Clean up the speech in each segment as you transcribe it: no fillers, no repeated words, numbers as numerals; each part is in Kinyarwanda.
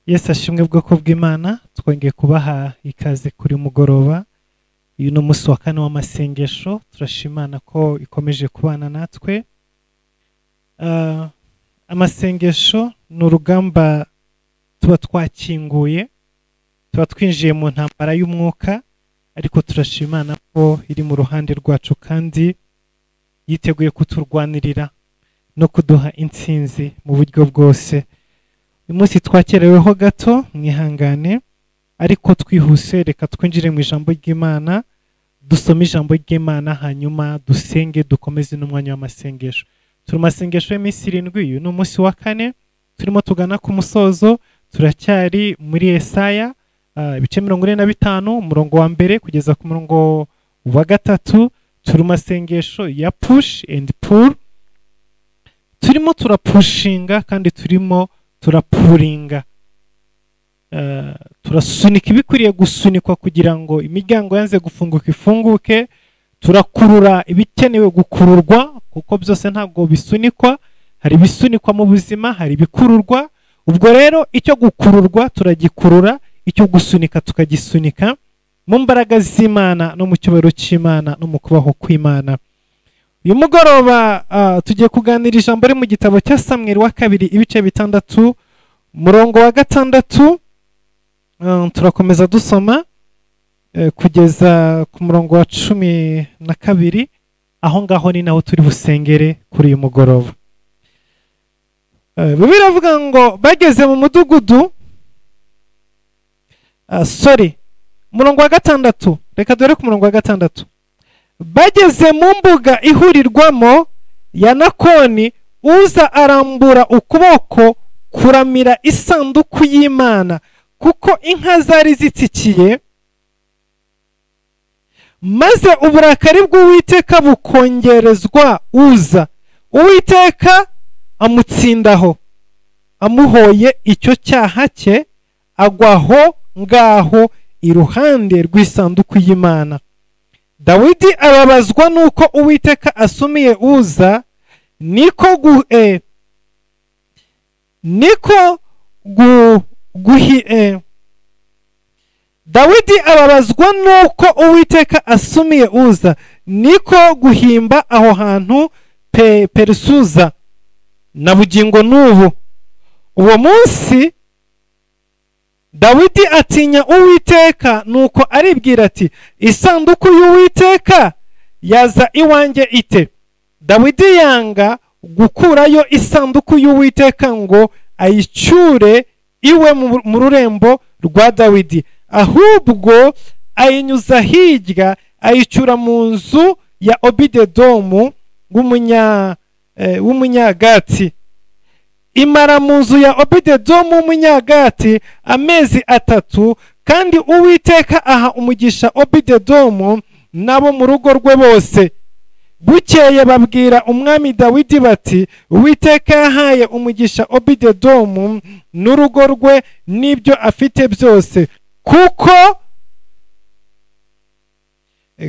Yesu ashimwe bwoko bw'Imana, twongeye kubaha ikaze kuri mugoroba. Uyu ni umunsi wa kane w'amasengesho, turashimana ko ikomeje kubana natwe. Amasengesho ni urugamba tuba twakinguye, tuba twinjiye mu ntambara y'umwuka, ariko turashimana ko iri mu ruhande rwacu kandi yiteguye kuturwanirira no kuduha intsinzi mu buryo bwose. Uyu munsi twakereweho gato, mwihangane, ariko twihuse reka twinjire mu ijambo ry'Imana, dusome ijambo ry'Imana hanyuma dusenge dukomeze n'umwanya w'amasengesho. Turi masengesho y'iminsi 7, uyu ni umunsi wa kane, turimo tugana ku musozo, turacyari muri Yesaya ibice 45 umurongo wa mbere kugeza ku murongo wa gatatu. Turi masengesho ya push and pull, turimo turapushinga kandi turimo turapuringa, turasunika ibikwiriye gusunikwa kugira ngo imiryango yanze gufunguka ifunguke, turakurura ibikenewe gukururwa kuko byose ntabwo bisunikwa, hari bisunikwa mu buzima, hari bikururwa. Ubwo rero icyo gukururwa turagikurura, icyo gusunika tukagisunika mu mbaraga z'Imana no mu cyubahiro cy'Imana no mu kubaho kw'Imana. Uyu mugoroba tugiye kuganira ijambo riri mu gitabo cya Samweli wa kabiri ibice 6 umurongo wa 6. Turakomeza dusoma kugeza ku murongo wa 12. Aho ngaho ni naho turi busengere kuri uyu mugoroba. Bibiliya ivuga ngo bageze mu mudugudu, umurongo wa 6, reka dore ku murongo wa 6. Bageze mu mbuga ihurirwamo ya Nakoni, uza arambura ukuboko kuramira isanduku y'Imana kuko inka zari zitsikiye, maze uburakari bw'Uwiteka bukongerezwa Uza. Uwiteka amutsindaho, amuhoye icyo cyaha cye, agwaho ngaho iruhande rw'isanduku y'Imana. Dawidi ababazwa nuko Uwiteka asumiye Uza, Dawidi ababazwa nuko Uwiteka asumiye Uza, niko guhimba aho hantu Perusuza na bugingo n'ubu. Uwo munsi Dawidi atinya Uwiteka, nuko aribwira ati, isanduku y'Uwiteka yaza iwanjye ite? Dawidi yanga gukurayo isanduku y'Uwiteka ngo ayicyure iwe mu rurembo rwa Dawidi, ahubwo ayinyuza hirya, ayicyura mu nzu ya Obidedomu w'umunyagati. Imara mu nzu ya Obidedomu w'umunyagati amezi 3, kandi Uwiteka aha umugisha Obidedomu nabo mu rugo rwe bose. Bukeye babwira umwami Dawidi bati, Uwiteka yahaye umugisha Obidedomu n'urugo rwe n'ibyo afite byose, kuko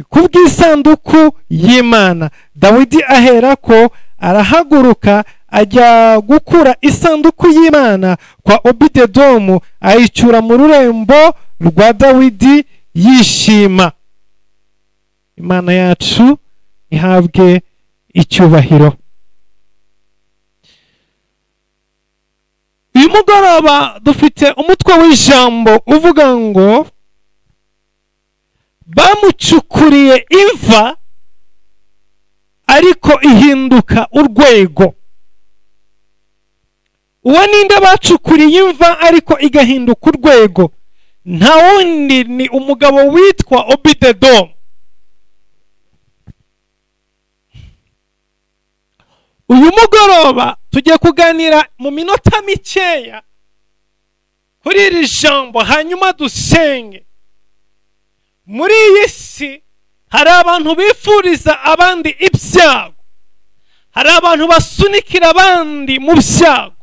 kubw'isanduku y'Imana. Dawidi aherako arahaguruka ajya gukura isanduku y'Imana kwa Obidedomu, ayicyura mu rurembo rwa Dawidi yishima. Imana yacu ihabwe icyubahiro. Uyu mugoroba dufite umutwe w'ijambo uvuga ngo bamucukuriye imva ariko ihinduka urwego. Uwo ninde bacukuriye imva ariko igahinduka urwego? Nta wundi ni umugabo witwa Obidedomu. Uyu mugoroba tugiye kuganira mu minota mikeya kuri iri jambo, hanyuma dusenge. Muri iyi si hari abantu bifuriza abandi ibyago, hari abantu basunikira abandi mu byago,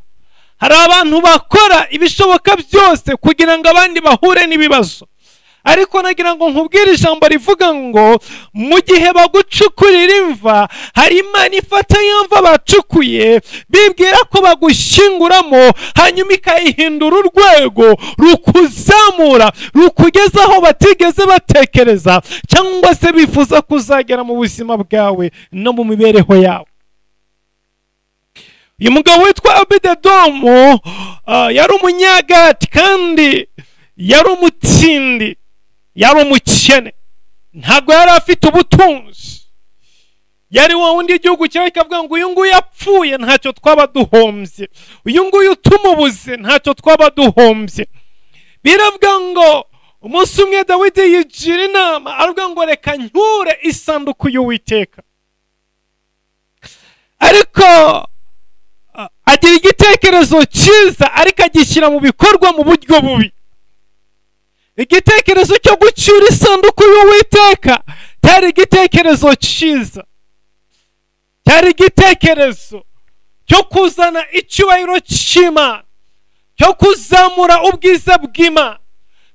hari abantu bakora ibishoboka byose kugira ngo abandi bahure n'ibibazo, ariko nagira ngo nkubwire ijambo rivuga ngo mu gihe bagucukurira imva, hari Imana ifata ya mva bacukuye bibwira ko bagushyinguramo, hanyuma ikayihindura urwego rukuzamura, rukugeza aho batigeze batekereza cyangwa se bifuza kuzagera mu buzima bwawe no mu mibereho yawe. uyu mugabo witwa Obededomu yari umunyagati kandi yari umutindi, yari umukene, ntabwo yari afite ubutunzi. Yari wa wundi igihugu cyawe kikavuga ngo uyu nguyu yapfuye ntacyo twaba duhombye, uyu nguyu tumubuze ntacyo twaba duhombye. Biravuga ngo umunsi umwe Dawidi yigira inama, aravuga ngo reka ncyure isanduku y'Uwiteka. Ariko agira igitekerezo cyiza, ariko agishyira mu bikorwa mu buryo bubi. Igitekerezo cyo gucyura isanduku y'Uwiteka cyari igitekerezo cyiza, cyari igitekerezo cyo kuzana icyubahiro cy'Imana, cyo kuzamura ubwiza bw'Imana,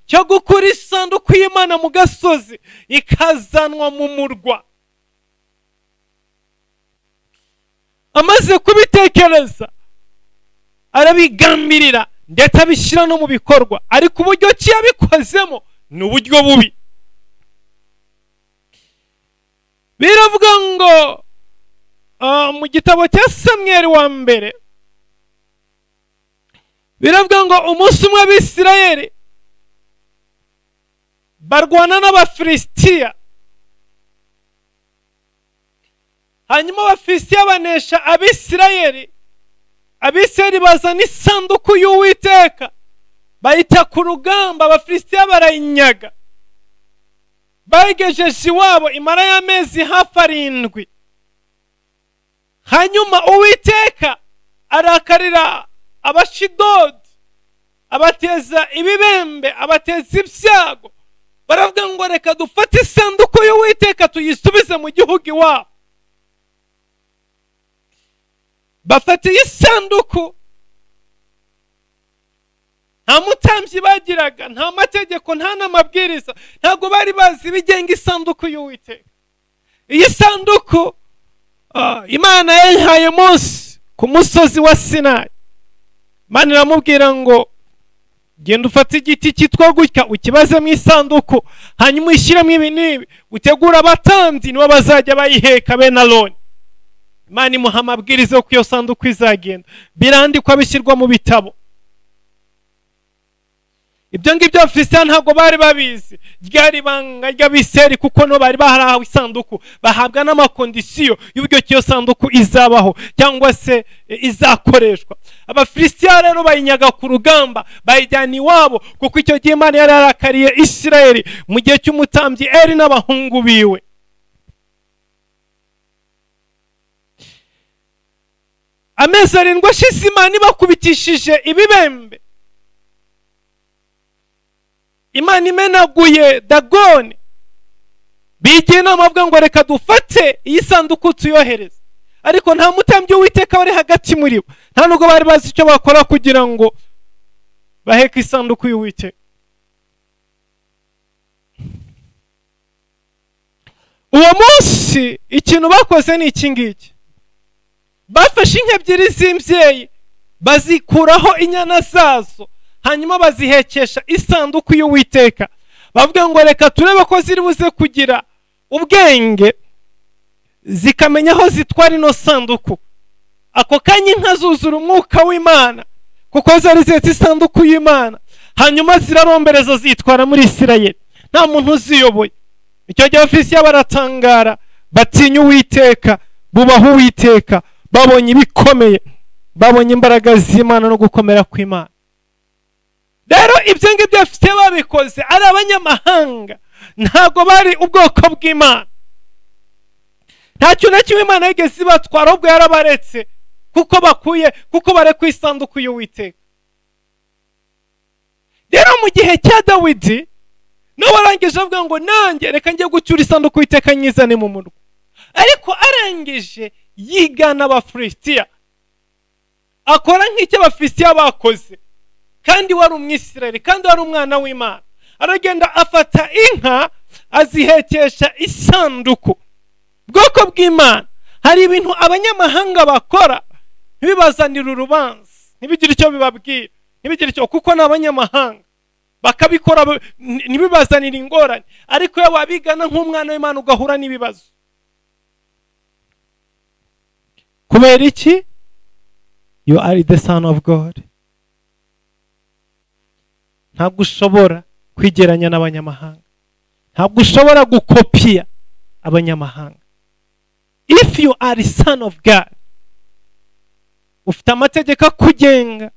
cyo gukura isanduku y'Imana mu gasozi ikazanwa mu murwa. Amaze kubitekereza arabigambirira ndetse abishyira no mu bikorwa, ariko uburyo ki yabikozemo ni uburyo bubi. Biravuga ngo mu gitabo cya Samweli wa mbere, biravuga ngo umunsi umwe Abisirayeli barwana n'Abafilisitiya, hanyuma Abafilisitiya banesha Abisirayeli. Abisirayeli bazana isanduku y'Uwiteka bayita ku rugamba, Abafilisitiya barayinyaga, bayigejeje iwabo imara y'amezi hafi 7. Hanyuma Uwiteka arakarira Abashidodi, abateza ibibembe, abateza ibyago. Baravuga ngo reka dufate isanduku y'Uwiteka tuyisubize mu gihugu iwabo. Bafata isanduku, nta mutambyi bagiraga, nta mategeko, nta n'amabwiriza, ntabwo bari bazi ibigenga isanduku y'Uwiteka. Iyi sanduku Imana yayihaye Mose ku musozi wa Sinayi. Imana iramubwira ngo genda ufate igiti cyitwa gutya ukibaze mu isanduku, hanyuma uyishyiremo ibi n'ibi, utegura abatambyi nibo bazajya bayiheka bene Aroni. Imana imuha amabwiriza yo iyo sanduku izagenda, birandikwa bishyirwa mu bitabo. Ibyo ngibyo Abafilisitiya ntabwo bari babizi, ryari ibanga ry'Abisirayeli, kuko no bari baharahawe isanduku, bahabwa n'amakondisiyo y'uburyo iyo sanduku izabaho cyangwa se izakoreshwa. Abafilisitiya rero bayinyaga ku rugamba, bayijyana iwabo, kuko icyo gihe Imana yari yarakariye Isirayeli mu gihe cy'umutambyi Eli n'abahungu biwe. Amezi 7 ashize Imana ibakubitishije ibibembe, Imana imenaguye Dagoni. Bigiye inama bavuga ngo reka dufate iyi sanduku tuyohereze, ariko nta mutambyi w'Uwiteka wari hagati muri bo, nta nubwo bari bazi icyo bakora kugira ngo baheke isanduku y'Uwiteka. Uwo munsi ikintu bakoze ni iki ngiki: bafashe inka ebyiri z'imbyeyi bazikuraho inyana zazo, hanyuma bazihekesha isanduku y'Uwiteka. Bavuga ngo reka turebe ko ziri buze kugira ubwenge zikamenya aho zitwara ino sanduku. Ako kanya inka zuzura umwuka w'Imana, kuko zari zihetse isanduku y'Imana, hanyuma zirarombereza zitwara muri Isirayeli, nta muntu uziyoboye. Icyo gihe Abafilisitiya baratangara, batinya Uwiteka, bubaha Uwiteka, babonye ibikomeye, babonye imbaraga z'Imana no gukomera kw'Imana. Rero ibyo ngibyo Abafilisitiya babikoze ari abanyamahanga, ntabwo bari ubwoko bw'Imana. Nta kintu na kimwe Imana yigeze ibatwara, ahubwo yarabaretse kuko barekuye isanduku y'Uwiteka. Rero mu gihe cya Dawidi nawe arangije avuga ngo nanjye reka njye gucyura isanduku y'Uwiteka nyizane mu murwa. Ariko arangije yigana Abafilisitiya, akora nk'icyo Abafilisitiya bakoze, kandi wari Umwisirayeli, kandi wari umwana w'Imana. aragenda afata inka azihekesha isanduku. Bwoko bw'Imana, hari ibintu abanyamahanga bakora ntibibazanire urubanza, ntibigire icyo bibabwira, ntibigire icyo, kuko ni abanyamahanga bakabikora ntibibazanire ingorane. Ariko iyo wabigana nk'umwana w'Imana ugahura n'ibibazo. Kubera iki? You are the son of God. Ntabwo ushobora kwigeranya n'abanyamahanga, ntabwo ushobora gukopiya abanyamahanga. If you are the son of God, ufite amategeko akugenga,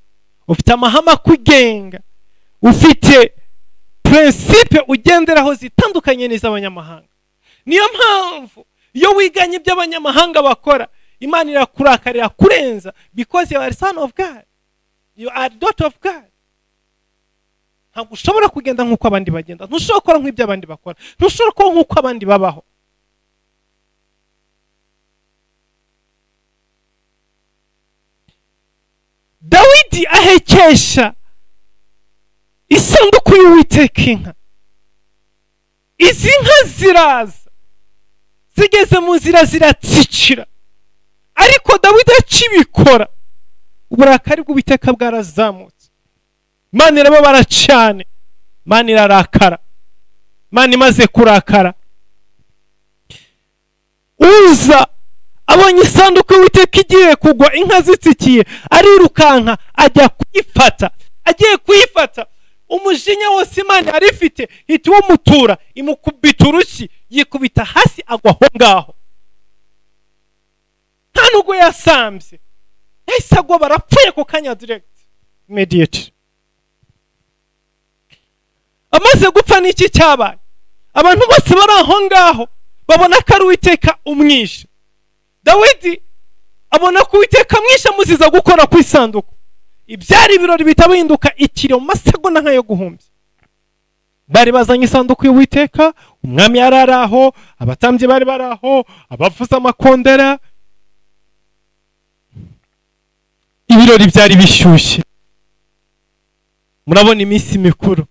ufite amahame akugenga, ufite principe ugenderaho zitandukanye n'iz'abanyamahanga. Niyo mpamvu iyo wiganye iby'abanyamahanga bakora, Imana irakurakarira kurenza, because you are son of God, you are daughter of God. Ntabwo ushobora kugenda nk'uko abandi bagenda, ntushobora gukora nk'ibyo abandi bakora, ntushobora kuba nk'uko abandi babaho. Dawidi ahekesha isanduku y'Uwiteka inka. Izi nka ziraza, zigeze mu nzira ziratsikira, ariko Dawidi akibikora uburakari bw'Uwiteka bwarazamutse. Imana irababara cyane, Imana irarakara. Imana imaze kurakara, Uza abonye isanduku y'Uwiteka igiye kugwa, inka zitsikiye, arirukanka ajya kuyifata. Agiye kuyifata, umujinya wose Imana yari ifite hita umutura, imukubita urushyi, yikubita hasi agwa aho ngaho. Nta nubwo yasambye, yahise agwa, barapfuye ku kanya direct, immediate. Amaze gupfa n'iki cyabaye? Abantu bose bari aho ngaho babona ko ari Uwiteka umwishe. Dawidi abona ko Uwiteka amwishe amuziza gukora ku isanduku. Ibyari ibirori bitabihinduka ikiri mu masegonda nkayo guhumbya. Bari bazanye isanduku y'Uwiteka, umwami yarari aho, abatambyi bari bari aho, abavuza amakondera. Ibirori byari bishyushye. Murabona iminsi mikuru,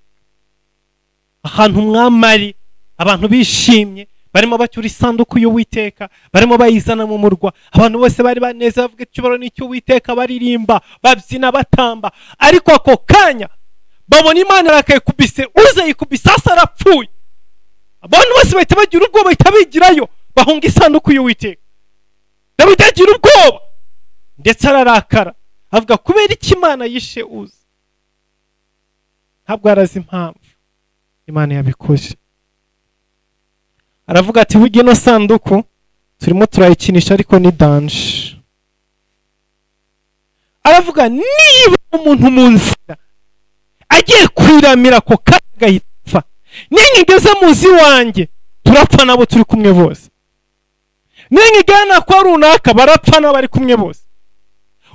ahantu mwamari, abantu bishimye, barimo bacyura isanduku y'Uwiteka, barimo bayizana mu murwa. Abantu bose bari baneze, bavuga icyubahiro n'icy'Uwiteka, baririmba, babyina, batamba. Ariko ako kanya babona Imana irakayikubise, Uza yikubise hasi arapfuye. Abantu bose bahita bagira ubwoba, bahita bigirayo, bahunga isanduku y'Uwiteka. Dawidi agira ubwoba ndetse ararakara, avuga kubera iki Imana yishe Uza? Ntabwo arazi impamvu Imana yabikoze. Aravuga ati burya ino sanduku turimo turayikinisha ariko ni danje. Aravuga niba umuntu mu nzira agiye kwiramira ko kagahita, ninkigeze muzi wanjye turapfa nabo turi kumwe bose, ninkigana kwa runaka barapfa nabo bari kumwe bose.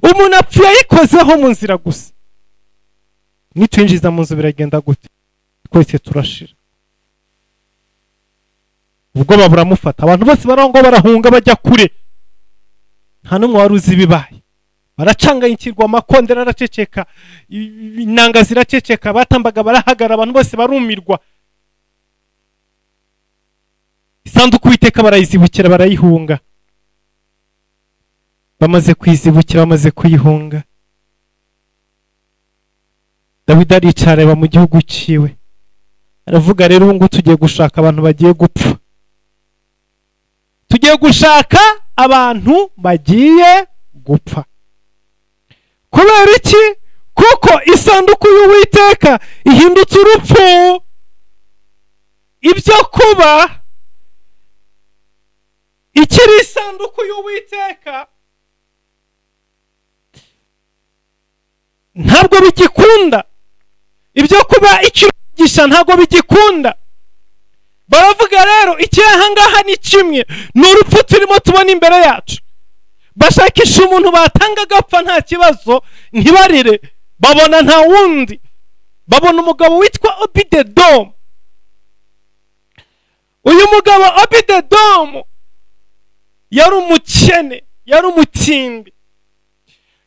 Umuntu apfuye yikozeho mu nzira gusa, nitwinjiza mu nzu biragenda gute? Twese turashira. Ubwoba buramufata, abantu bose barango barahunga bajya kure, nta n'umwe wari uzi ibibaye. Baracanganyikirwa, amakondera araceceka, inanga ziraceceka, batambaga barahagara, abantu bose barumirwa. Isanduku y'Uwiteka barayizibukira, barayihunga. Bamaze kwizibukira, bamaze kuyihunga, Dawidi aricara mu gihugu ciwe. Aravuga rero ubu ngo tugiye gushaka abantu bagiye gupfa. Tugiye gushaka abantu bagiye gupfa. Kubera iki? Kuko isanduku y'Uwiteka ihindutse urupfu. Ibyo kuba ikiri isanduku y'Uwiteka ntabwo bigikunda. Ibyo kuba ikirugisha ntabwo bigikunda. Baravuga rero icyaha ngaha ni kimwe, ni urupfu turimo tubona imbere yacu. Bashakisha umuntu batanga agapfa nta kibazo, ntibarire, babona nta wundi. Babona umugabo witwa Obidedomu. Uyu mugabo Obidedomu yari umukene, yari umutindi,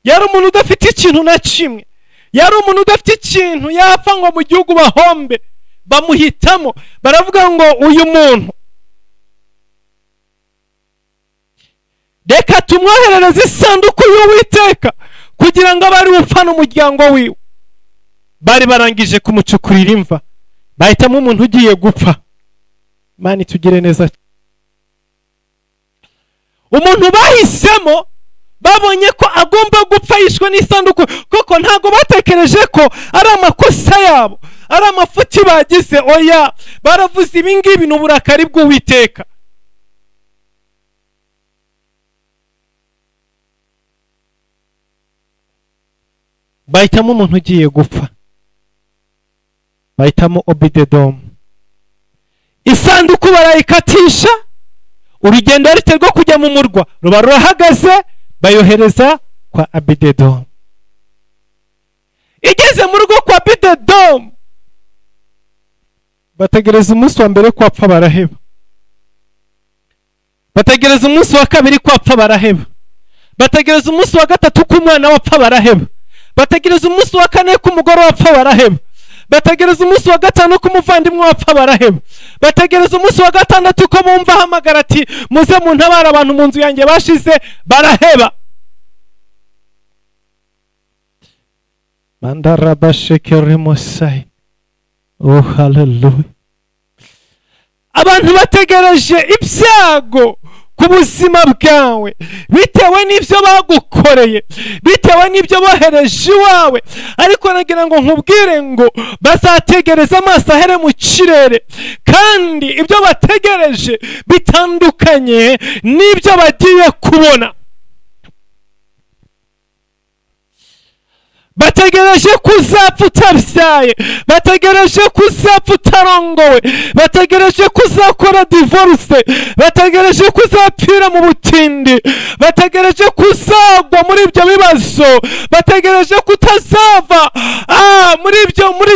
yari umuntu udafite ikintu na kimwe, yari umuntu udafite ikintu yapfa ngo mu gihugu bahombe. bamuhitamo, baravuga ngo uyu muntu reka tumwoherereze isanduku y'Uwiteka kugira ngo abe ari upfa n'umuryango wiwe. Bari barangije kumucukurira imva, bahitamo umuntu ugiye gupfa. Imana itugire neza. Umuntu bahisemo babonye ko agomba gupfa yishwe n'isanduku, koko ntago batekereje ko ari amakosa yabo, ari amafuti bagize. Oya, baravuze ibi ngibi n'uburakari bw'Uwiteka. Bahitamo umuntu ugiye gupfa, bahitamo Obededomu. Isanduku barayikatisha, urugendo rite rwo kujya mu murwa ruba rurahagaze, bayohereza kwa Obededomu. Igeze mu rugo kwa Obededomu, bategereza umunsi wa mbere ko apfa, baraheba. Bategereza umunsi wa kabiri ko apfa, baraheba. Bategereza umunsi wa gatatu ko umwana wapfa, baraheba. Bategereza umunsi wa kane ko umugore wapfa, baraheba. Bategereza umunsi wa gatanu ko umuvandimwe wapfa, baraheba. Bategereza umunsi wa gatandatu ko bumva hamagara ati muze mu ntabara abantu mu nzu yanjye bashize, baraheba. Mandarabashekeremosai. Oh hallelujah. Abantu bategereje ibyago ku buzima bwawe bitewe n'ibyo bagukoreye, bitewe n'ibyo bohereje iwawe, ariko nagira ngo nkubwire ngo bazategereza amaso ahere mu kirere, kandi ibyo bategereje bitandukanye n'ibyo bagiye kubona. Bategereje kuzapfa utabyaye, bategereje kuzapfa utarongowe, bategereje kuzakora divorce, bategereje kuzapfira mu butindi, bategereje kuzagwa muri ibyo bibazo, bategereje kutazava muri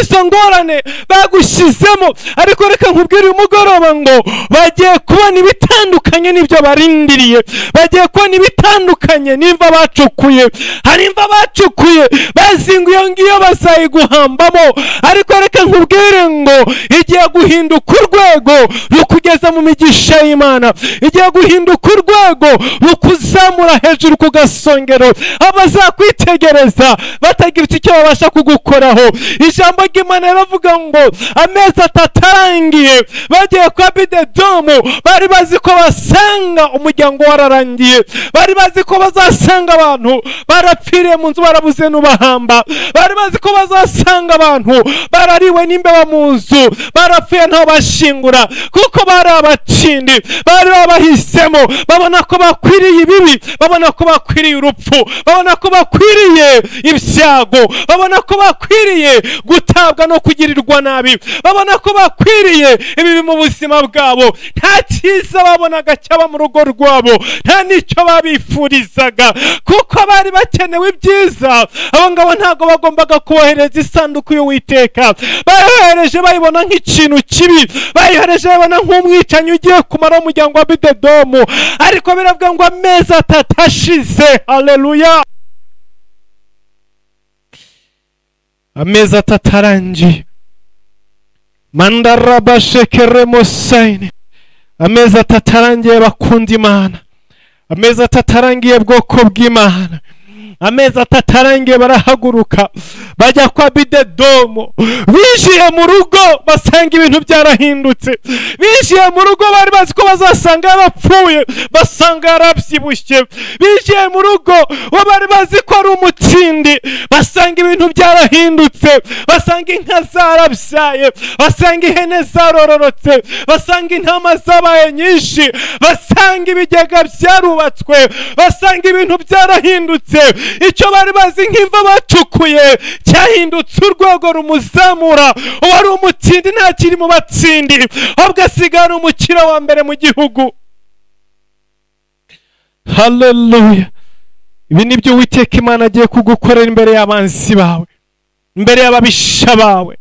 izo ngorane bagushyizemo. Ariko reka nkubwire uyu mugoroba ngo bagiye kubona ibitandukanye n'ibyo barindiriye, bagiye kubona ibitandukanye n'imva bacukuye. Hari imva bacukuye bazinguye iyo ngiyo bazayiguhambamo, ariko reka nkubwire ngo igiye guhinduka urwego rukugeza mu migisha y'Imana, igiye guhinduka urwego rukuzamura hejuru ku gasongero, abazakwitegereza batagira icyo babasha kugukoraho. Ijambo ry'Imana riravuga ngo amezi atatu arangiye bagiye kwa Obededomu, bari bazi ko basanga umuryango wararangiye, bari bazi ko bazasanga abantu barapfiriye mu nzu barabuze n'ubahamba, bari bazi ko bazasanga abantu barariwe n'imbeba mu nzu barapfuye ntaho bashingura, kuko bari abatindi, bari babahisemo, babona ko bakwiriye ibibi, babona ko bakwiriye urupfu, babona ko bakwiriye ibyago, babona ko bakwiriye gutabwa no kugirirwa nabi, babona ko bakwiriye ibibi mu buzima bwabo. Nta cyiza babonaga cyaba mu rugo rwabo, nta n'icyo babifurizaga, kuko bari bakenewe ibyiza. Abo ngabo ntago bagombaga kubohereza isanduku y'Uwiteka, bayohereje bayibona nk'ikintu kibi, bayohereje bayibona nk'umwicanyi ugiye kumara umuryango wa Obededomu. Ariko biravuga ngo amezi atatu ashize, haleluya, amezi atatu arangiye, mandarabashekeremosaine, amezi atatu arangiye bakunda Imana, amezi atatu arangiye bwoko bw'Imana, amezi atatu arangiye barahaguruka bajya kwa Obededomu. Binjiye mu rugo basanga ibintu byarahindutse, binjiye mu rugo bari bazi ko bazasanga yarapfuye, basanga yarabyibushye. Binjiye mu rugo bari bazi ko ari umutsindi, basanga ibintu byarahindutse, basanga inka zarabyaye, basanga ihene zarororotse, basanga intama zabaye nyinshi, basanga ibigega byarubatswe, basanga ibintu byarahindutse. Icyo bari bazi nk'imva bacukuye cyahindutse urwego rumuzamura. Uwari umutsindi ntakiri mu batsindi, ahubwo asigara umukire wa mbere mu gihugu. Haleluya. Ibi ni byo Uwiteka Imana agiye kugukorera imbere y'abanzi bawe, imbere y'ababisha bawe,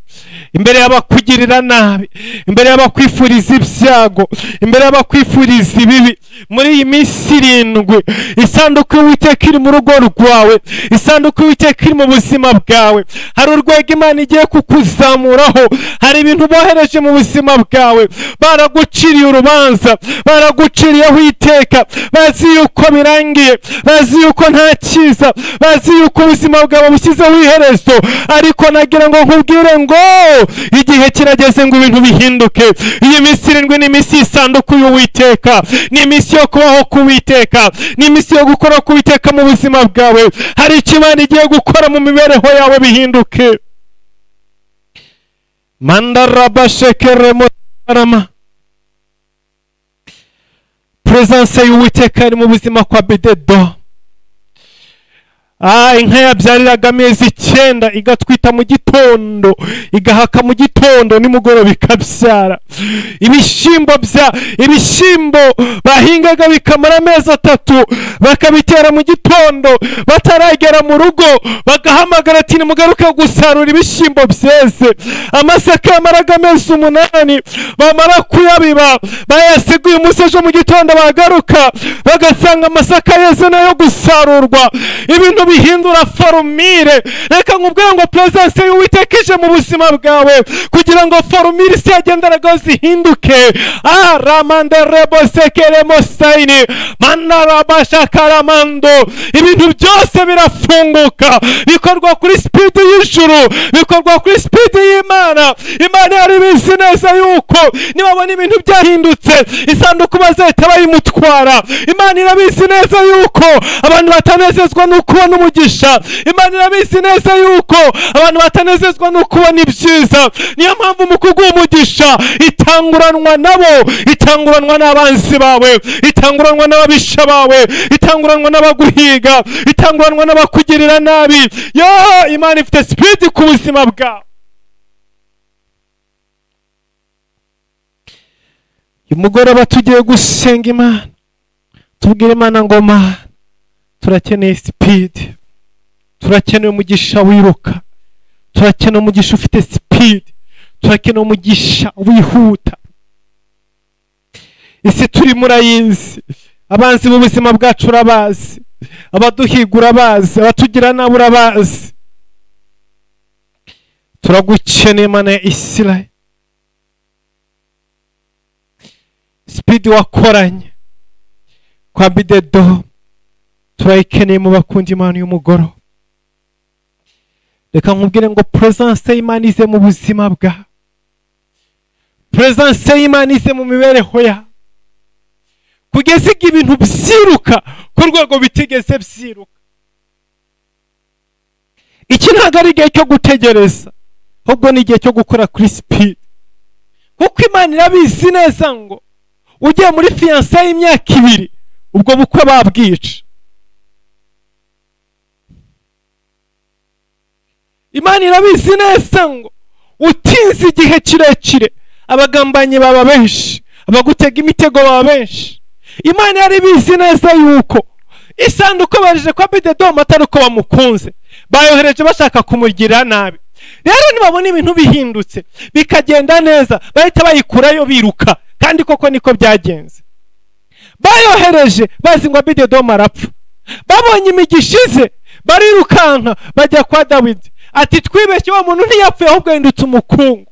imbere y'abakugirira nabi, imbere y'abakwifuriza ibyago, imbere y'abakwifuriza ibibi. Muri iyi minsi 7 isanduku y'Uwiteka iri mu rugo rwawe, isanduku y'Uwiteka iri mu buzima bwawe. Hari urwego Imana igiye kukuzamuraho, hari ibintu bohereje mu buzima bwawe, baraguciriye urubanza, baraguciriyeho iteka, bazi yuko birangiye, bazi yuko nta cyiza, bazi yuko ubuzima bwawe bushyizeho iherezo. Ariko nagira ngo nkubwire ngo igihe kirageze ngo ibintu bihinduke. Iyi minsi 7 ni iminsi y'isanduku y'Uwiteka, ni iminsi yo kubaho k'Uwiteka, ni iminsi yo gukora k'Uwiteka mu buzima bwawe. Hari icyo Imana igiye gukora mu mibereho yawe bihinduke. Mandarabashekeremotarama. Presence y'Uwiteka iri mu buzima kwa Bededo. Inka yabyariraga amezi 9 igatwita mu gitondo, igahaka mu gitondo, nimugoroba ikabyara. Ibishyimbo bahingaga bikamara amezi 3 bakabitera mu gitondo, bataragera mu rugo bagahamagara ati nimugaruke gusarura ibishyimbo byeze. Amasaka yamaraga amezi 8, bamara kuyabiba bayaseguye umunsi ejo mu gitondo bagaruka bagasanga amasaka yeze nayo gusarurwa. Ibintu bihindura formire. Reka nkubwire ngo presence y'Uwiteka ije mu buzima bwawe kugira ngo formire isi yagenderaga zihinduke. Ramanderebo sekeremo saini manarabashakaramando. Ibintu byose birafunguka, bikorwa kuri speed y'ijuru, bikorwa kuri speed y'Imana. Imana yari bizi neza yuko nibabona ibintu byahindutse isanduku bazahita bayimutwara. Imana irabizi neza yuko abantu batanezezwa no kubona umugisha. Imana irabizi neza yuko abantu batanezezwa no kubona ibyiza. Niyo mpamvu mu kuguha umugisha itanguranwa nabo, itanguranwa n'abanzi bawe, itanguranwa n'ababisha bawe, itanguranwa n'abaguhiga, itanguranwa n'abakugirira nabi. Imana ifite speed ku buzima bwawe. Umugoroba tugiye gusenga Imana, tubwire Imana ngo Mana, turakeneye speed, turakeneye umugisha wiruka, turakeneye umugisha ufite speed, turakeneye umugisha wihuta. Isi turi murayizi, abanzi mu buzima bwacu urabazi, abaduhigura abazi, abatugira nabi urabazi. Turagukeneye Mana ya Isirayeli. Speed wakoranye kwa Bededo turayikeneye mu bakundi Imana y'umugoro. Reka nkubwire ngo presence y'Imana ize mu buzima bwawe, presence y'Imana ize mu mibereho yawe, kugeza igihe ibintu byiruka ku rwego bitigeze byiruka. Iki ntabwo ari igihe cyo gutegereza, ahubwo ni igihe cyo gukora kuri speed, kuko Imana irabizi neza ngo ugiye muri fiançailles y'imyaka 2 ubwo bukwe babwica. Imana irabizi neza ngo utinze igihe kirekire abagambanyi baba benshi, abagutega imitego baba benshi. Imana yaribizi neza yuko isanduku barije kwa Bededo atari uko bamukunze, bayohereje bashaka kumugirira nabi. Rero nibabona ibintu bihindutse bikagenda neza bahita bayikurayo biruka, kandi koko niko byagenze. Bayohereje bazi ngo Bededo arapfa, babonye imigishize barirukanka bajya kwa Dawidi ati twibeshye wa muntu ntiyapfuye ahubwo yindutse umukungu.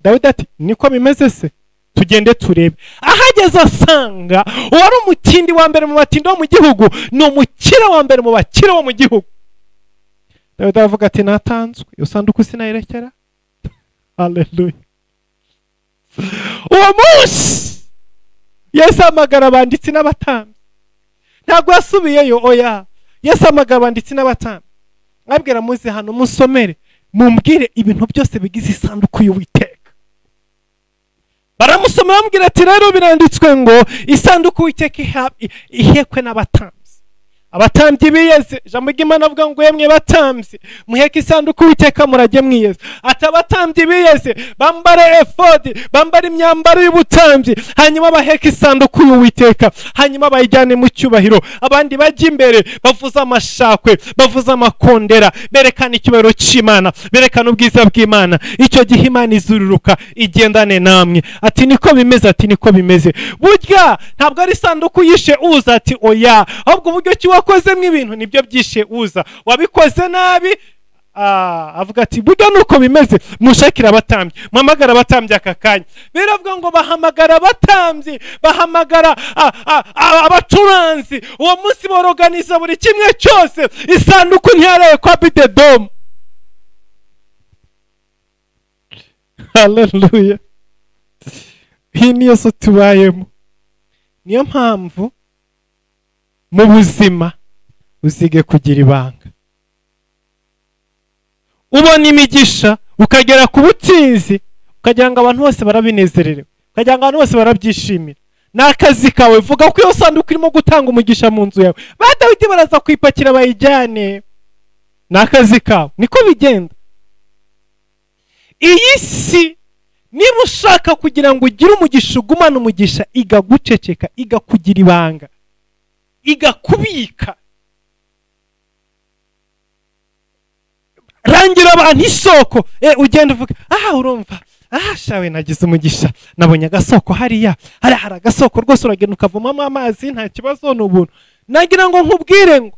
Dawidi ati niko bimeze se, tugende turebe. Ahageze asanga uwari umutindi wa mbere mu batindi wo mu gihugu ni umukire wa mbere mu bakire wo mu gihugu. Dawidi aravuga ati natanzwe, iyo sanduku sinayirekera. Haleluya. Uwo munsi Yesu amagara abanditsi n'abatambyi, ntabwo yasubiyeyo, oya. Yesu amagara abanditsi n'abatambyi abwira muze hano musomere mumbwire ibintu byose bigize isanduku y'Uwiteka. Baramusoma bamubwira ati rero biranditswe ngo isanduku y'Uwiteka ihekwe n'abatambyi. abatambyi biyeze. Ijambo ry'Imana avuga ngo yemwe batambyi muheke isanduku Uwiteka murajye mwiyeze. Ati abatambyi biyeze bambare efodi, bambare imyambaro y'ubutambyi, hanyuma baheke isanduku y'Uwiteka, hanyuma bayijyane mu cyubahiro. Abandi bajya imbere bavuza amashakwe, bavuza amakondera, berekana icyubahiro cy'Imana, berekana ubwiza bw'Imana. Icyo gihe Imana izururuka igendane namwe. Ati niko bimeze, ati niko bimeze. Burya ntabwo ari isanduku yishe Uza, ati oya, ahubwo uburyo ki wakozemo ibintu nibyo byishe Uza. Wabikoze nabi, avuga ati burya nuko bimeze. Mushakira abatambyi, muhamagara abatambyi aka kanya. Biravuga ngo bahamagara abatambyi, bahamagara abacuranzi. Uwo munsi boroganiza buri kimwe cyose. Isanduku ntiyaraye kwa Abidedomu. Haleluya. Iyi niyo so tubayemo. Niyo mpamvu mu buzima uzige kugira ibanga. Ubona imigisha ukagera ku butsinzi, ukagira ngo abantu bose barabinezererewe, ukagira ngo abantu bose barabyishimira. N'akazi kawe vuga ko iyo sanduku irimo gutanga umugisha mu nzu yawe. Ba Dawidi baraza kwipakira bayijyane. N'akazi kawe, niko bigenda. Iyi si niba ushaka kugira ngo ugire umugisha, ugumane umugisha, iga guceceka, iga kugira ibanga, iga kubika. Rangira abantu isoko, ugenda uvuga urumva, shawe nagize umugisha, nabonye agasoko hariya, hari agasoko rwose, uragenda ukavumamo amazi nta kibazo n'ubuntu. Nagira ngo nkubwire ngo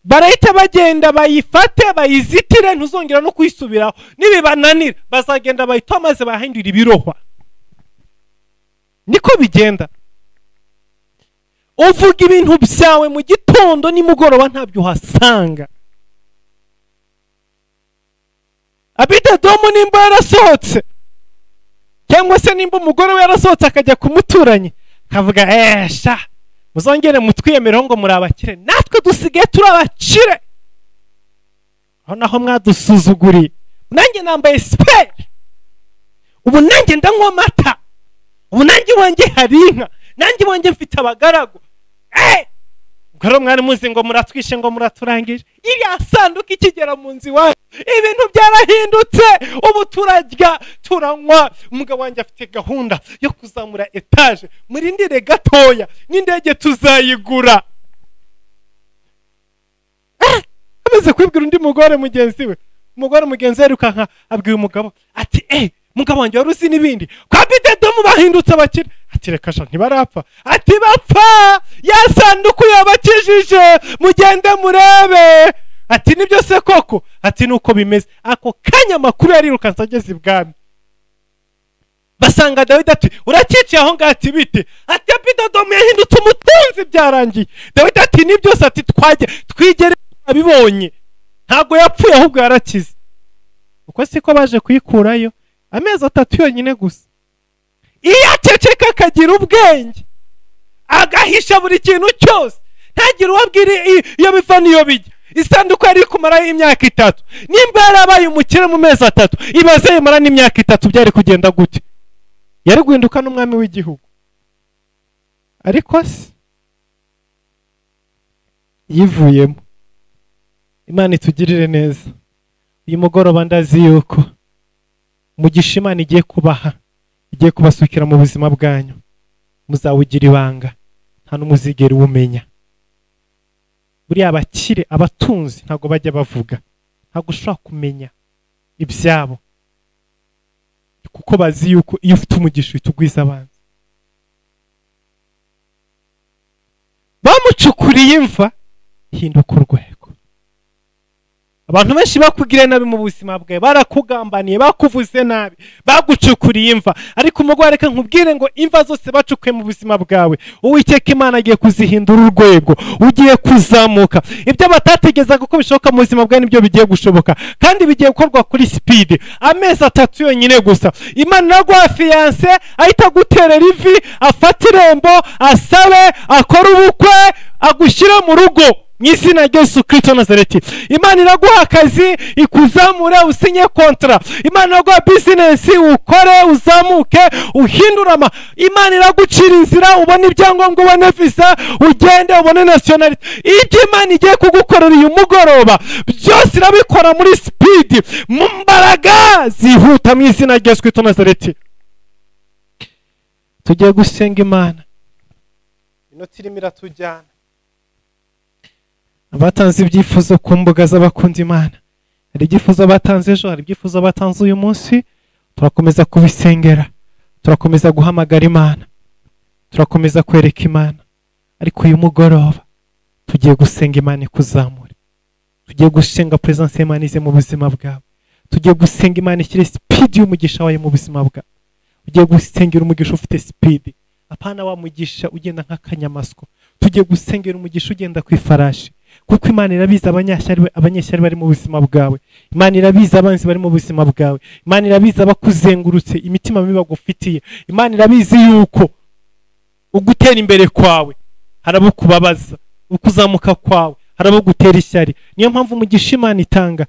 barahita bagenda bayifate bayizitire, ntuzongera no kuyisubiraho. Nibibananira bazagenda bayita maze bahindura ibirohwa. Niko bigenda. Uvuga ibintu byawe mu gitondo, nimugoroba ntabyo uhasanga. Abidedomu nimba yarasohotse, cyangwa se nimba umugore we yarasohotse akajya kumuturanye, kavuga sha muzongere mutwiyemereho ngo muri abakire, natwe dusigaye turi abakire. Aho naho mwadusuzuguriye. Nanjye nambaye siperi, ubu nanjye ndanywa amata, ubu nanjye wanjye hari inka, nanjye wanjye mfite abagaragu. Ubwo mwari muzi ngo muratwishe ngo muraturangije. Iriya sanduku ikigera mu nzu iwawe ibintu byarahindutse. Ubu turarya turanywa. Umugabo wanjye afite gahunda yo kuzamura etaje, murindire gatoya n'indege tuzayigura. Amaze kwibwira undi mugore mugenzi we, umugore mugenzi we arukanka abwiye umugabo ati mugabo wanjye wari uzi n'ibindi kwa Abidedomu bahindutse abakire. Ati reka sha ntibarapfa. Ati bapfa, ya sanduku yabakijije, mugende murebe. Ati nibyo se koko? Ati nuko bimeze. Ako kanya amakuru yarirukanse ageze ibwami, basanga Dawidi. Ati urakiciye aho ngaho? Ati bite? Ati Abidedomu yahindutse umutunzi, byarangiye. Dawidi ati nibyo se? Ati twigere abibonye, ntago yapfuye ahubwo yarakize. Uko siko baje kuyikurayo amezi 3 yonyine gusa. Iyo aceceka akagira ubwenge, agahisha buri kintu cyose, ntagira uwabwira iyo biva n'iyo bijya. Isanduku yari kumara imyaka 3, nimba yarabaye umukire mu mezi 3, ibaze yimara n'imyaka 3 byari kugenda gute? Yari guhinduka n'umwami w'igihugu. Ariko se yivuyemo. Imana itugirire neza. Uyu mugoroba ndazi yuko umugisha Imana igiye kubaha, igiye kubasukira mu buzima bwanyu, muzawugira ibanga, nta n'umuzigera umenya. Buriya abakire, abatunzi ntago bajya bavuga, ntago ushobora kumenya ibyabo, kuko bazi yuko iyo ufite umugisha uhita ugwiza abanzi. Bamucukuriye imva, hinduka urwego. Abantu benshi bakugire nabi mu buzima bwawe, barakugambaniye, bakuvuze nabi, bagucukuriye imva. Ariko umugore reka nkubwire ngo imva zose bacukuye mu buzima bwawe, Uwiteka Imana agiye kuzihindura urwego, ugiye kuzamuka. Ibyo batategezaga ko bishoboka mu buzima bwawe nibyo bigiye gushoboka, kandi bigiye gukorwa kuri speed. Amezi 3 yonyine gusa, Imana naguha fiance, ahita guterera ivi, afata irembo, asabe, akora ubukwe, agushyira mu rugo. mu izina rya Yesu Kristo Nazareti. Imana iraguha akazi ikuzamure usinye kontra. Imana iraguha business ukore uzamuke uhindurama. Imana iragucira inzira ubone ibyangombwa ubone visa ugende ubone nationality. Ibyo Imana igiye kugukorera uyu mugoroba byose irabikora muri speed mu mbaraga zihuta mu izina rya Yesu Kristo Nazareti. Tugiye gusenga Imana. Inoti irimo iratujyana. Abatanze ibyifuzo ku mbuga z'abakunzi Imana, hari ibyifuzo batanze ejo, hari ibyifuzo batanze uyu munsi, turakomeza kubisengera, turakomeza guhamagara Imana, turakomeza kwereka Imana. Ariko uyu mugoroba tugiye gusenga Imana ikuzamure, tugiye gusenga presence y'Imana ize mu buzima bwawe, tugiye gusenga Imana ishyire speed y'umugisha wayo mu buzima bwawe, ugiye gusengera umugisha ufite speed, apana wa mugisha ugenda nk'akanyamaswa. Tugiye gusengera umugisha ugenda ku ifarashi, kuko Imana irabizi abanyeshyari bari mu buzima bwawe. Imana irabizi abanzi bari mu buzima bwawe. Imana irabizi abakuzengurutse, imitima mibi bagufitiye. Imana irabizi yuko ugutera imbere kwawe harabo kubabaza, ukuzamuka kwawe harabo gutera ishyari. Niyo mpamvu umugisha Imana itanga.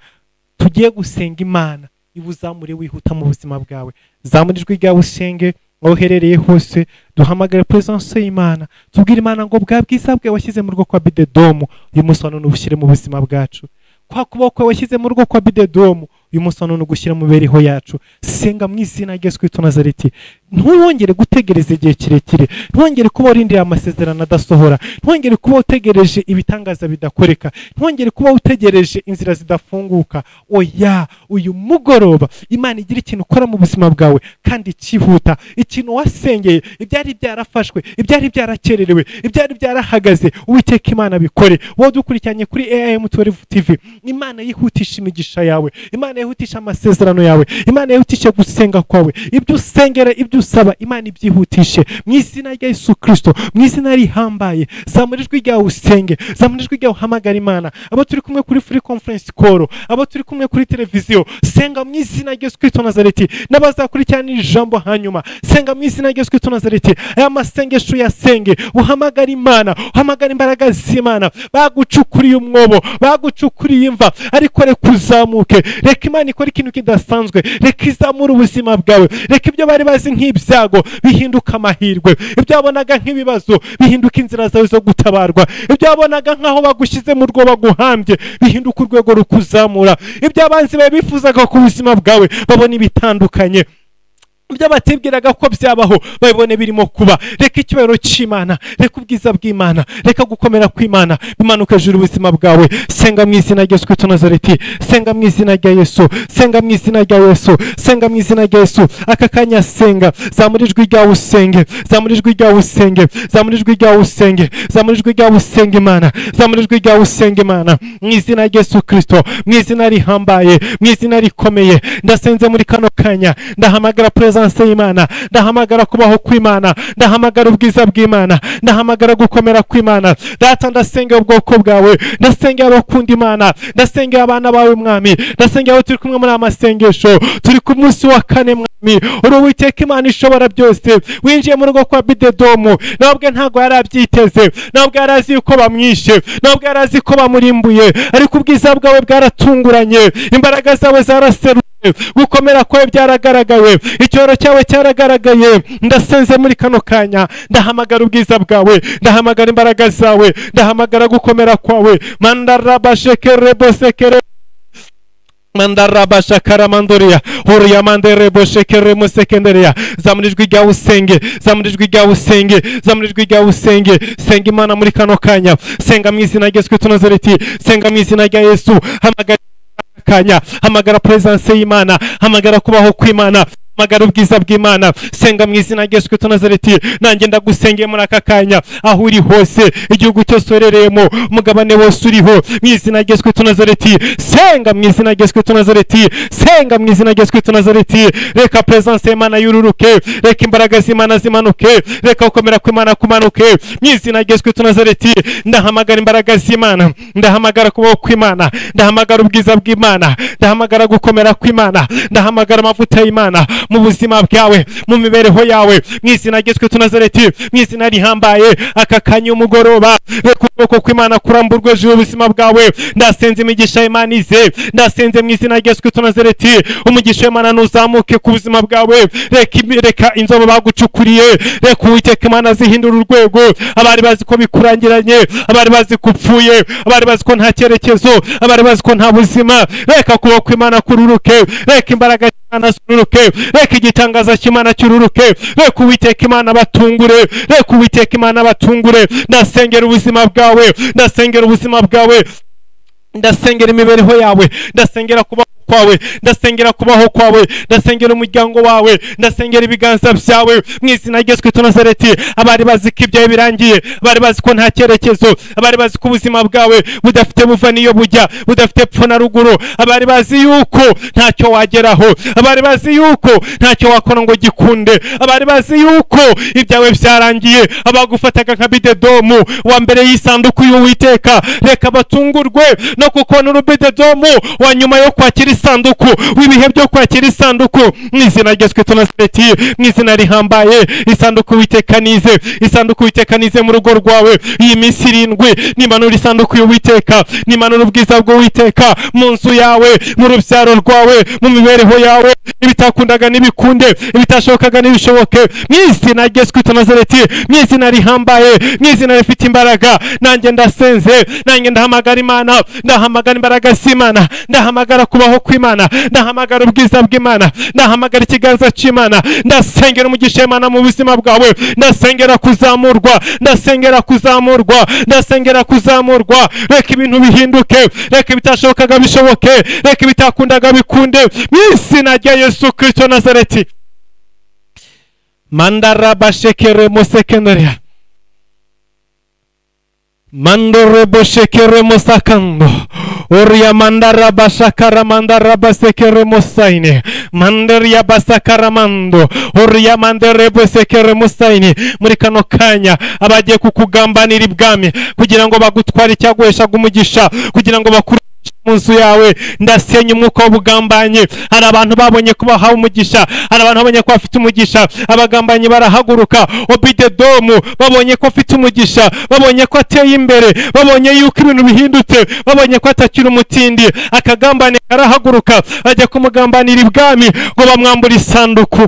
Tugiye gusenga Imana ibuzamure wihuta mu buzima bwawe. Zamurijwe ryawe usenge aho uherereye hose, duhamagara presence y'Imana, tubwire Imana ngo bwa bwiza bwe washyize mu rugo kwa Abidedomu uyu munsi wa none ubushyire mu buzima bwacu. Kwa kuboko washyize mu rugo kwa Abidedomu uyu munsi wa none ugushyira mu mibereho yacu. Senga mu izina rya Yesu Kristo Nazareti. Ntuwongere gutegereza igihe kirekire, ntuwongere kuba urindira amasezerano adasohora, ntuwongere kuba utegereje ibitangaza bidakoreka, ntuwongere kuba utegereje inzira zidafunguka. Oya, uyu mugoroba Imana igira ikintu ukora mu buzima bwawe kandi cyihuta. Ikintu wasengeye, ibyari byarafashwe, ibyari byarakererewe, ibyari byarahagaze, Uwiteka Imana bikore. Wowe dukurikiranye kuri AM12 TV, Imana yihutisha imigisha yawe, Imana yihutisha amasezerano yawe, Imana yihutisha gusenga kwawe. Ibyo usengera, ibyo usaba, Imana ibyihutishe mu izina rya Yesu Kristo, mu izina rihambaye. Zamurijwe ryawe usenge, zamurijwe ryawe uhamagara Imana. Abo turi kumwe kuri free conference call, abo turi kumwe kuri televiziyo, senga mu izina rya Yesu Kristo Nazareti. N'abazakurikirana ijambo hanyuma, senga mu izina rya Yesu Kristo Nazareti. Aya masengesho yasenge, uhamagara Imana, uhamagara imbaraga z'Imana. Bagucukuriye umwobo, bagucukuriye imva, ariko reka uzamuke. Reka Imana ikora ikintu kidasanzwe, reka izamura ubuzima bwawe. Reka ibyo bari bazi nk'ibyago bihinduka amahirwe, ibyo wabonaga nk'ibibazo bihinduka inzira zawe zo gutabarwa, ibyo wabonaga nk'aho bagushyize mu rwobo baguhambye bihinduka urwego rukuzamura, ibyo abanzi bawe bifuzaga ku buzima bwawe babona ibitandukanye, ibyo batibwiraga ko byabaho babibone birimo kuba. Reka icyubahiro cy'Imana, reka ubwiza bw'Imana, reka gukomera kw'Imana bimanuka hejuru ubuzima bwawe. Senga mu izina rya Yesu Kristo Nazareti, senga mu izina rya Yesu, senga mu izina rya Yesu, senga mu izina rya Yesu. Aka kanya senga, zamurijwe ryawe usenge, zamurijwe ryawe usenge, zamurijwe ryawe usenge, zamurijwe ryawe usenge Imana, zamurijwe ryawe usenge Imana mu izina rya Yesu Kristo, mu izina rihambaye, mu izina rikomeye. Ndasenze muri kano kanya, ndahamagara presence y'Imana, ndahamagara kubaho kw'Imana, ndahamagara ubwiza bw'Imana, ndahamagara gukomera kw'Imana. Data, ndasengera ubwoko bwawe, ndasengera abakunda Imana, ndasengera abana bawe Mwami, ndasengera abo turi kumwe muri amasengesho. Turi ku munsi wa 4 Mwami, uri Uwiteka Imana ishobora byose. Winjiye mu rugo kwa Abidedomu, nabwo ntago yarabyiteze, nabwo yarazi uko bamwishe, nabwo yarazi ko bamurimbuye, ariko ubwiza bwawe bwaratunguranye, imbaraga zawe zaraseru, gukomera kwawe byaragaragaye, icyoro cyawe cyaragaragaye. Ndasenze muri kano kanya, ndahamagara ubwiza bwawe, ndahamagara imbaraga zawe, ndahamagara gukomera kwawe. Mandarabashekere bosekere mandarabasha karamandoria horiya mandere boshekere musekenderia. Zamurijwe ryawe usenge, zamurijwe ryawe usenge, zamurijwe ryawe usenge. Senga Imana muri kano kanya, senga mu izina rya Yesu Kristo Nazareti, senga mu izina rya Yesu. Hamagara kanya, hamagara presence y'Imana, hamagara kubaho kw'Imana, hamagara ubwiza bw'Imana. Senga mu izina rya Yesu Kristo Nazareti. Nanjye ndagusengeye muri aka kanya, aho uri hose, igihugu cyose urereyemo, umugabane wose uriho, mu izina rya Yesu Kristo Nazareti. Senga mu izina rya Yesu Kristo Nazareti, senga mu izina rya Yesu Kristo Nazareti. Reka presence y'Imana yururuke, reka imbaraga z'Imana zimanuke, reka gukomera kw'Imana kumanuke mu izina rya Yesu Kristo Nazareti. Ndahamagara imbaraga z'Imana, ndahamagara kubaho kw'Imana, ndahamagara ubwiza bw'Imana, ndahamagara gukomera kw'Imana, ndahamagara amavuta y'Imana mu buzima bwawe, mu mibereho yawe, mu izina rya Yesu Nazareti, mu izina rihambaye. Aka kanya umugoroba reka ukuboko kw'Imana kuramburwe hejuru y'ubuzima bwawe. Ndasenze imigisha y'Imana ize, ndasenze mu izina rya Yesu Nazareti, umugisha w'Imana nuzamuke ku buzima bwawe. Reka inzobe bagucukuriye, reka Uwiteka Imana zihindura urwego. Abari bazi ko bikurangiranye, abari bazi ko upfuye, abari bazi ko nta cyerekezo, abari bazi ko nta buzima, reka ukuboko kw'Imana kururuke, reka imbaraga y'Imana zururuke, reka igitangaza cy'Imana cyururuke, reka Uwiteka Imana batungure, reka Uwiteka Imana batungure. Ndasengera ubuzima bwawe, ndasengera ubuzima bwawe, ndasengera imibereho yawe, ndasengera kuba kwawe, ndasengera kubaho kwawe, ndasengera umuryango wawe, ndasengera ibiganza byawe mu izina rya Yesu Nazareti. Abari bazi ko ibyawe birangiye, abari bazi ko nta cyerekezo, abari bazi ko ubuzima bwawe budafite buva niyo bujya, budafite epfo na ruguru, abari bazi yuko ntacyo wageraho, abari bazi yuko ntacyo wakora ngo gikunde, abari bazi yuko ibyawe byarangiye, abagufataga nka bidedomu wa mbere y'isanduku y'Uwiteka, reka batungurwe no kukona urubidedomu wa nyuma yo kwakira isanduku, w'ibihe byo kwakira isanduku mu izina rya Yesu Nazareti, mu izina rihambaye. Isanduku Uwiteka nize, isanduku Uwiteka nize mu rugo rwawe iyi minsi 7, nimanura isanduku y'Uwiteka, nimanura ubwiza bw'Uwiteka mu nzu yawe, mu rubyaro rwawe, mu mibereho yawe, ibitakundaga n'ibikunde, ibitashobokaga n'ibishoboke mu izina rya Yesu Nazareti, mu izina rihambaye, mu izina rifite imbaraga. Nanjye ndasenze, nanjye ndahamagara Imana, ndahamagara imbaraga z'Imana, ndahamagara kubaho kw'Imana, ndahamagara ubwiza bw'Imana, ndahamagara ikiganza cy'Imana, ndasengera umugisha w'Imana mu buzima bwawe, ndasengera kuzamurwa, ndasengera kuzamurwa, ndasengera kuzamurwa. Reka ibintu bihinduke, reka ibitashobokaga bishoboke, reka ibitakundaga bikunde mu izina rya Yesu Kristo Nazareti. Mandara bashekere musekendaria, mandore boshekere musakando, Oria mandara bashakara mandara basekere musaini, mandaria basakara mando, oria mandere basekere musaini. Muri kano kanya abagiye kukugambanira ibwami kugira ngo bagutware icyagweshaga umugisha, kugira ngo bakuru mu nzu yawe, ndasenya umwuka w'ubugambanyi. Hari abantu babonye ko bahawe umugisha, hari abantu babonye ko bafite umugisha, abagambanyi barahaguruka. Obidedomu babonye ko afite umugisha, babonye ko ateye imbere, babonye yuko ibintu bihindutse, babonye ko atakiri umutindi, akagambane karahaguruka bajya kumugambanira ibwami ngo bamwambure isanduku.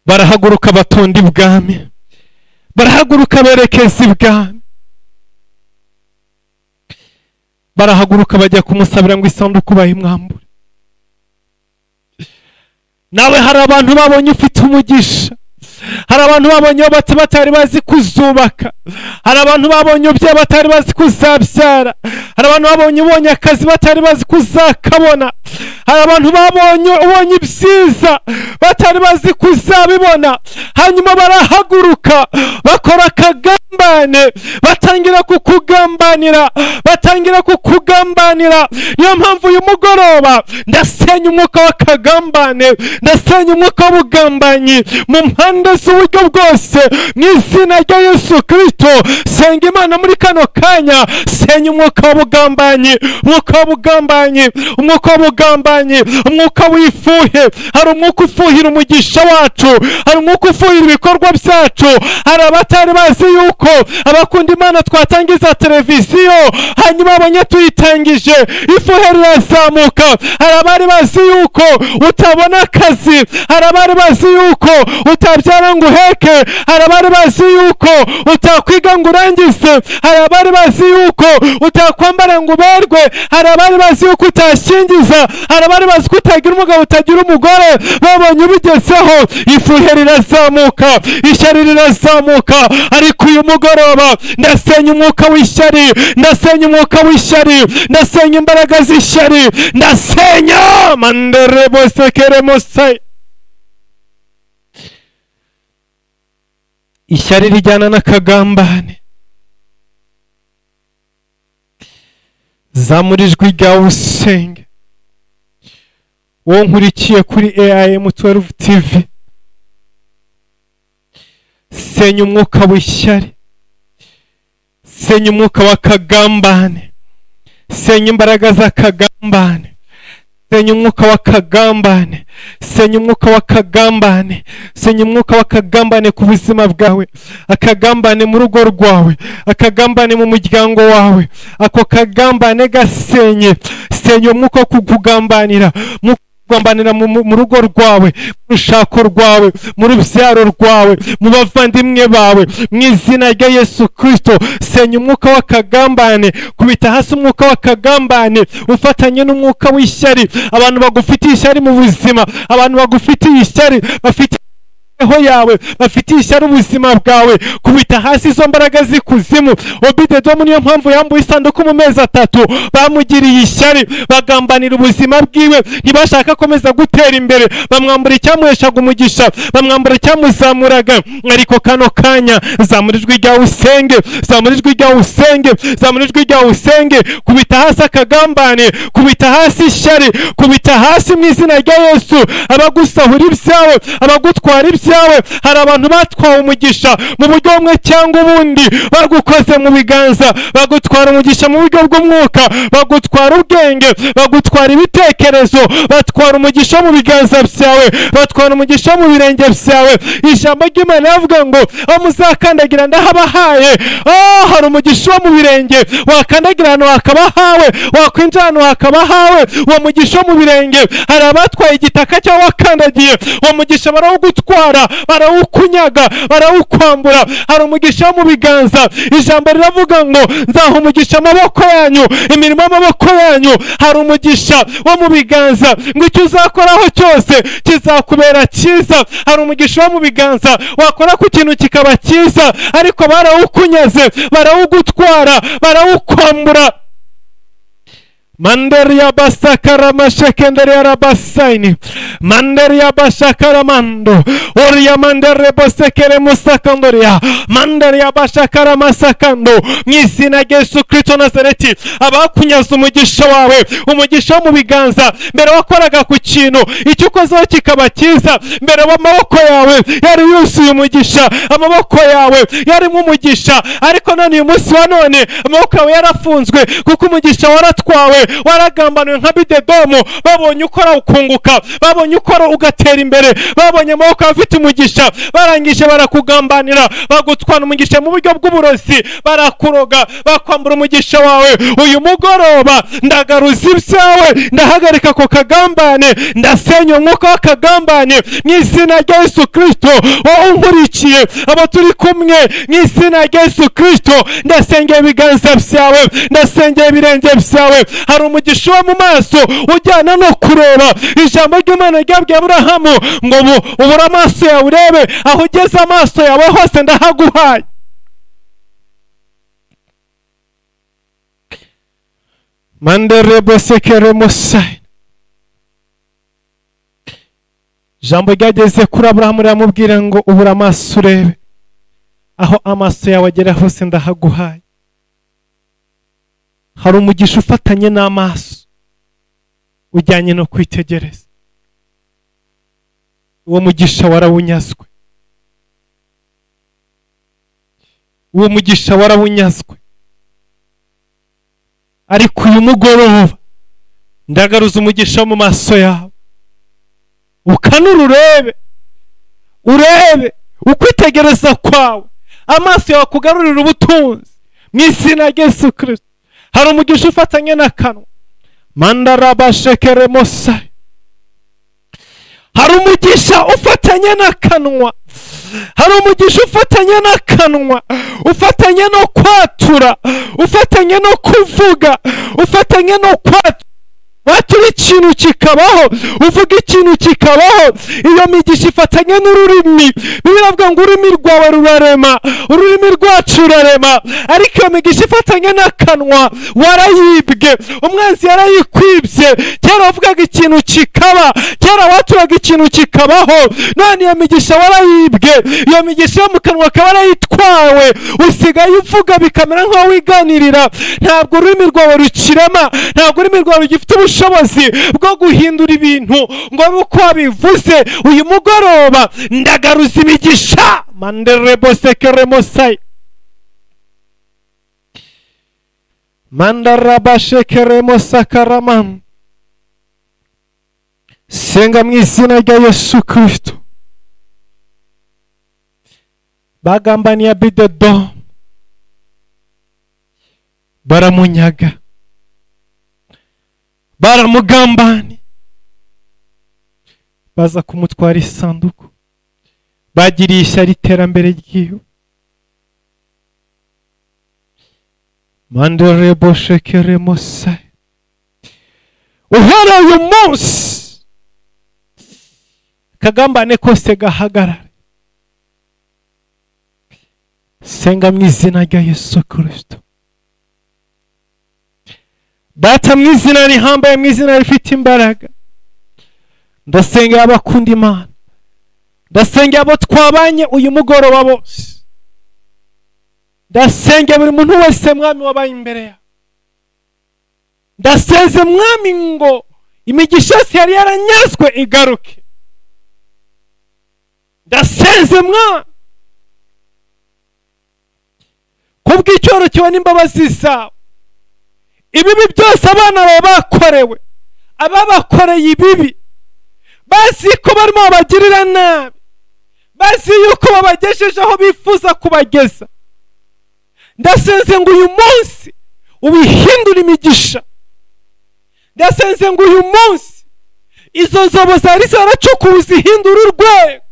Barahaguruka batonda ibwami, barahaguruka berekeza ibwami, barahaguruka bajya kumusabira ngo isanduku bayimwambure. Nawe hari abantu babonye ufite umugisha, hari abantu babonye yubatse batari bazi kuzubaka, hari abantu babonye ubye batari bazi kuzabyara, hari abantu babonye ubonye akazi batari bazi kuzakabona, hari abantu babonye ubonye ibyiza batari bazi kuzabibona, hanyuma barahaguruka bakora akagambane, batangira kukugambanira, batangira kukugambanira. Niyo mpamvu uyu mugoroba ndasenya umwuka w'akagambane, ndasenya umwuka w'ubugambanyi mu mpande z'uburyo bwose mu izina rya Yesu Kristo. Senga Imana muri kano kanya, senya umwuka w'ubugambanyi, umwuka w'ubugambanyi, umwuka w'ubugambanyi, umwuka w'ifuhe. Hari umwuka ufuhira umugisha wacu, hari umwuka ufuhira ibikorwa byacu. Hari abatari bazi yuko abakunda Imana twatangiza televiziyo, hanyuma abanye tuyitangije ifuhe rirazamuka. Hari abari bazi yuko utabona akazi, hari abari bazi yuko utabyara ngo uheke, hari abari bazi yuko utakwiga ngo urangize, hari abari bazi yuko utakwambara ngo uberwe, hari abari bazi yuko utashyingiza, hari abari bazi ko utagira umugabo utagira umugore. Babonye ubigezeho, ifuhe rirazamuka, ishyari rirazamuka. Ariko uyu mugoroba ndasenya umwuka w'ishyari, ndasenya umwuka w'ishyari, ndasenya imbaraga z'ishyari, ndasenya mandere bosekere musai. Ishyari rijyana n'akagambane. Zamura ijwi ryawe usenge. Wowe nkurikiye kuri AIM 12 TV, senya umwuka w'ishyari, senya umwuka w'akagambane, senya imbaraga z'akagambane, senya umwuka w'akagambane, senya umwuka w'akagambane, senya umwuka w'akagambane ku buzima bwawe, akagambane mu rugo rwawe, akagambane mu muryango wawe, ako kagambane gasenye. Senya umwuka wo kukugambanira, kugambanira mu rugo rwawe, mu rushako rwawe, mu rubyaro rwawe, mu bavandimwe bawe, mu izina rya Yesu Kristo. Senya umwuka w'akagambane, kubita hasi umwuka w'akagambane ufatanye n'umwuka w'ishyari. Abantu bagufitiye ishyari mu buzima, abantu bagufitiye ishyari, bafite yawe, bafitiye ishyari ubuzima bwawe, kubita hasi izo mbaraga z'ikuzimu. Obededomu niyo mpamvu yambuye isanduku mu mezi 3, bamugiriye ishyari, bagambanira ubuzima bwiwe, ntibashaka akomeza gutera imbere, bamwambura icyamuheshaga umugisha, bamwambura icyamuzamuraga. Ariko kano kanya zamura ijwi ryawe usenge, zamura ijwi ryawe usenge, zamura ijwi ryawe usenge. Kubita hasi akagambane, kubita hasi ishyari, kubita hasi mu izina rya Yesu. Abagusahura ibyawe, abagutwara ibyawe, hari abantu batwawe umugisha mu buryo bumwe cyangwa ubundi, bagukoze mu biganza, bagutwara umugisha mu buryo bw'umwuka, bagutwara ubwenge, bagutwara ibitekerezo, batwara umugisha mu biganza byawe, batwara umugisha mu birenge byawe. Ijambo ry'Imana yavuga ngo aho muzakandagira ndahabahaye. Hari umugisha wo mu birenge, wakandagira ahantu hakabahawe, wakwinjira ahantu hakabahawe. Uwo mugisha wo mu birenge, hari abatwaye igitaka cyangwa wakandagiye, uwo mugisha barawugutwara, barawukunyaga, barawukwambura. Hari umugisha wo mu biganza, ijambo riravuga ngo nzaha umugisha amaboko yanyu, imirimo y'amaboko yanyu. Hari umugisha wo mu biganza, ngo icyo uzakoraho cyose kizakubera cyiza. Hari umugisha wo mu biganza, wakora ku kintu kikaba cyiza, ariko barawukunyaze, barawugutwara, barawukwambura. Manderia basakara mashekenderia rabasaini, manderia bashakara mando, oria mandere bosekere musakandoria, manderia bashakara masakando. Mu izina rya Yesu Kristo Nazareti, abakunyaza umugisha wawe, umugisha wo mu biganza, mbere wakoraga ku kintu, icyo ukozeho kikaba cyiza, mbere amaboko yawe yari yuzuye umugisha, amaboko yawe yarimo umugisha, ariko none uyu munsi wa none amaboko yawe yarafunzwe, kuko umugisha waratwawe, waragambaniwe nka Bidedomu. Babonye ukora ukunguka, babonye ukora ugatera imbere, babonye amaboko afite umugisha, barangije barakugambanira, bagutwara umugisha mu buryo bw'uburozi, barakuroga, bakwambura umugisha wawe. Uyu mugoroba ndagaruza ibyawe, ndahagarika ko kagambane, ndasenya umwuka w'akagambane mu izina rya Yesu Kristo. Wowe unkurikiye, abo turi kumwe, mu izina rya Yesu Kristo, ndasengera ibiganza byawe, ndasengera ibirenge byawe. Hari umugisha wo mu maso ujyana no kureba. Ijambo ry'Imana ryabwiye Aburahamu ngo ubura amaso yawe urebe, aho ugeze amaso yawe hose ndahaguhaye. Mandere bosekere musai. Ijambo ryageze kuri Aburahamu riramubwira ngo ubura amaso urebe, aho amaso yawe agera hose ndahaguhaye. Hari umugisha ufatanye n'amaso, ujyanye no kwitegereza. Uwo mugisha warawunyazwe, uwo mugisha warawunyazwe. Ariko uyu mugoroba ndagaruza umugisha mu maso yawe, ukanura urebe, urebe ukwitegereza kwawe, amaso yawe kugarurira ubutunzi mu izina rya Yesu Kristo. Hari umugisha ufatanye n'akanwa, mandarabashekere mosai. Hari umugisha ufatanye n'akanwa, hari umugisha ufatanye n'akanwa, ufatanye no kwatura, ufatanye no kuvuga, ufatanye no kwatura. Watura ikintu kikabaho, uvuga ikintu kikabaho. Iyo migisha ifatanye n'ururimi. Bibiliya ivuga ngo ururimi rwawe rurarema, ururimi rwacu rurarema. Ariko iyo migisha ifatanye n'akanwa warayibwe, umwanzi yarayikwibye. Kera wavugaga ikintu kikaba, kera waturaga ikintu kikabaho, none iyo migisha warayibwe. Iyo migisha yo mu kanwa akaba warayitwawe, usigaye uvuga bikamera nk'aho wiganirira. Ntabwo ururimi rwawe rukirema, ntabwo ururimi rwawe rugifite ubushobozi bwo guhindura ibintu ngo uko wabivuze. Uyu mugoroba ndagaruza imigisha, mandere bosekere mosai. mandarabashekeremo sakaraman. Senga mu izina rya Yesu Kristo. Bagambaniye Abidedo, baramunyaga, baramugambani, baza kumutwara isanduku, bagiriye ishyari iterambere ry'iwe. Mandarebo shekeremo sa. Uhereye uyu munsi kagambane kose gahagarare. Senga mu izina rya Yesu Kristo. Data mu izina rihambaye, mu izina rifite imbaraga, ndasengera abakunda Imana, ndasengera abo twabanye uyu mugoroba bose, ndasengera buri muntu wese mwami wabaye imbere yawe. Ndasenze mwami ngo imigisha yose yari yaranyazwe igaruke. Ndasenze mwami kubw'icyoro kiwe n'imbabazi zawe, ibibi byose abana bawe bakorewe, ababakoreye ibibi bazi ko barimo babagirira nabi, bazi yuko babagejeje aho bifuza kubageza, ndasenze ngo uyu munsi ubihindure imigisha. Ndasenze ngo uyu munsi izo nzobo zari zaracukuwe uzihindure urwego.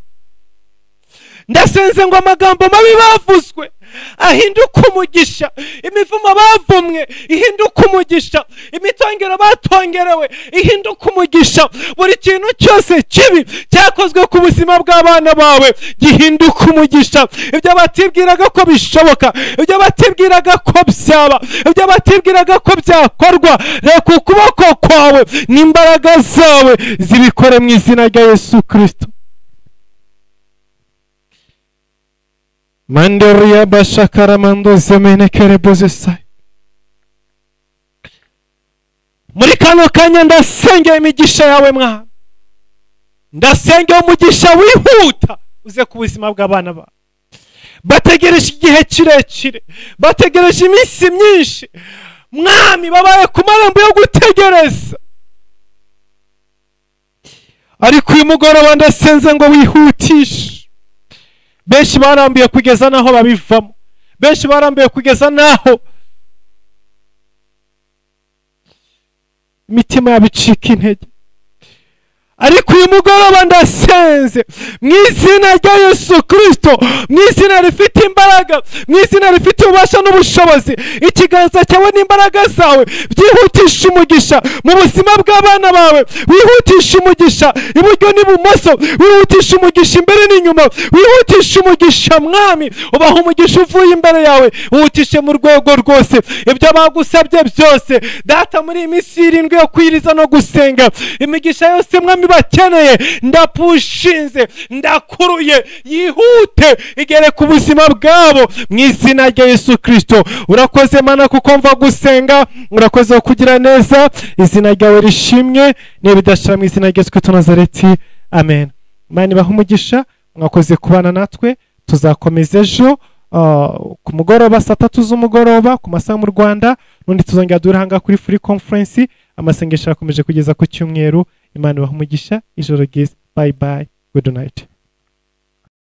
Ndasenze ngo amagambo mabi bavuzwe ahinduke umugisha, imivumo bavumwe ihinduke umugisha, imitongero batongerewe ihinduke umugisha, buri kintu cyose kibi cyakozwe ku buzima bw'abana bawe gihinduke umugisha. Ibyo batibwiraga ko bishoboka, ibyo batibwiraga ko byaba, ibyo batibwiraga ko byakorwa, reka ukuboko kwawe n'imbaraga zawe zibikore mu izina rya Yesu Kristo. Mandoria bashakara mando zemene kereboze sai. Muri kano kanya ndasengera imigisha yawe mwana, ndasengera umugisha wihuta uze ku buzima bw'abana bawe. Bategereje igihe kirekire, bategereje iminsi myinshi mwami, babaye ku marembo yo gutegereza, ariko uyu mugoroba ndasenze ngo wihutishe. Benshi barambiye kugeza naho babivamo, benshi barambiye kugeza naho imitima yabicika intege, ariko uyu mugoroba ndasenze mu izina rya Yesu Kristo, mu izina rifite imbaraga, mu izina rifite ububasha n'ubushobozi, ikiganza cyawe n'imbaraga zawe byihutisha umugisha mu buzima bw'abana bawe, wihutisha umugisha iburyo n'ibumoso, wihutisha umugisha imbere n'inyuma, wihutisha umugisha mwami, ubaha umugisha uvuye imbere yawe, wihutishe mu rwego rwose. Ibyo bagusabye byose Data muri iyi minsi 7 yo kwiriza no gusenga, imigisha yose mwami bakeneye ndapushinze, ndakuruye, yihute igere ku buzima bwabo mu izina rya Yesu Kristo. Urakoze Mana kuko mva gusenga, urakoze kugira neza, izina ryawe rishimwe n'ibidashira mu izina rya Yesu Kristo Nazareti, amen. Imana ibahe umugisha, mwakoze kubana natwe, tuzakomeza ejo ku mugoroba saa 3 z'umugoroba ku masaha mu Rwanda, nundi tuzongera duranga kuri free conference. Amasengesho akomeje kugeza ku cyumweru. Imana ibahe umugisha, ijoro ryiza, bye bye, good night.